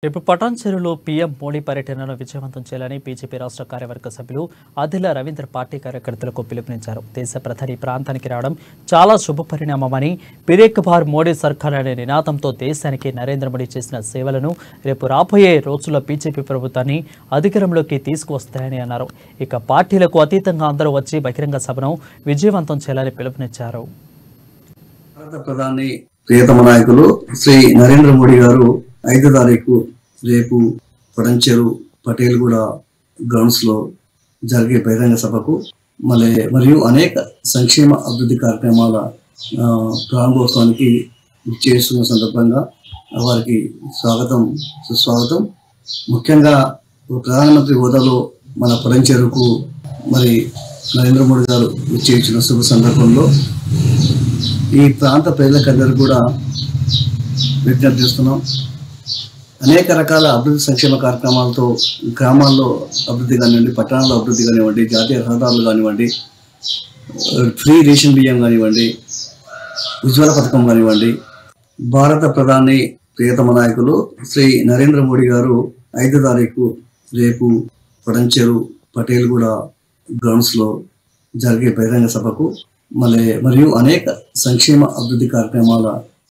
రేపు పటాన్చెరులో పీఎం మోడీ పర్యటనను విజయవంతం చేయాలని బీజేపీ రాష్ట్ర కార్యవర్గ సభ్యులు ఆదిల రవీంద్ర పార్టీ కార్యకర్తలకు పిలుపునిచ్చారు. దేశ ప్రధాని ప్రాంతానికి రావడం చాలా శుభపరిణామమని, ఫిర్ ఏక్ బార్ మోడీ సర్కార్ అనే నినాదంతో దేశానికి నరేంద్ర మోడీ చేసిన సేవలను రేపు రాబోయే రోజుల్లో బీజేపీ ప్రభుత్వాన్ని అధికారంలోకి తీసుకువస్తాయని అన్నారు. ఇక పార్టీలకు అతీతంగా అందరూ వచ్చి బహిరంగ సభను విజయవంతం చేయాలని పిలుపునిచ్చారు. భారత ప్రధాని ప్రియతమ నాయకులు శ్రీ నరేంద్ర మోడీ గారు 5వ తారీఖు రేపు పటంచెరు పటేల్గూడ గ్రౌండ్స్ లో జరిగే బహిరంగ సభకు మరియు అనేక సంక్షేమ అభివృద్ధి కార్యక్రమాల ప్రారంభోత్సవానికి చేస్తున్న సందర్భంగా వారికి స్వాగతం సుస్వాగతం. ముఖ్యంగా ప్రధానమంత్రి హోదాలో మన పటంచెరుకు నరేంద్ర మోడీ గారు చేయించిన శుభ సందర్భంలో ఈ ప్రాంత ప్రజలకందరూ కూడా విజ్ఞప్తి చేస్తున్నాం. అనేక రకాల అభివృద్ధి సంక్షేమ కార్యక్రమాలతో గ్రామాల్లో అభివృద్ధి కానివ్వండి, పట్టణాల్లో అభివృద్ధి కానివ్వండి, జాతీయ రహదారులు కానివ్వండి, ఫ్రీ రేషన్ బియ్యం కానివ్వండి, ఉజ్వల పథకం కానివ్వండి, భారత ప్రధాని ప్రియతమ నాయకులు శ్రీ నరేంద్ర మోడీ గారు 5వ తారీఖు రేపు పటంచెరు పటేల్గూడ గ్రౌండ్స్ లో జరిగే బహిరంగ సభకు మరియు అనేక సంక్షేమ అభివృద్ధి కార్యక్రమాల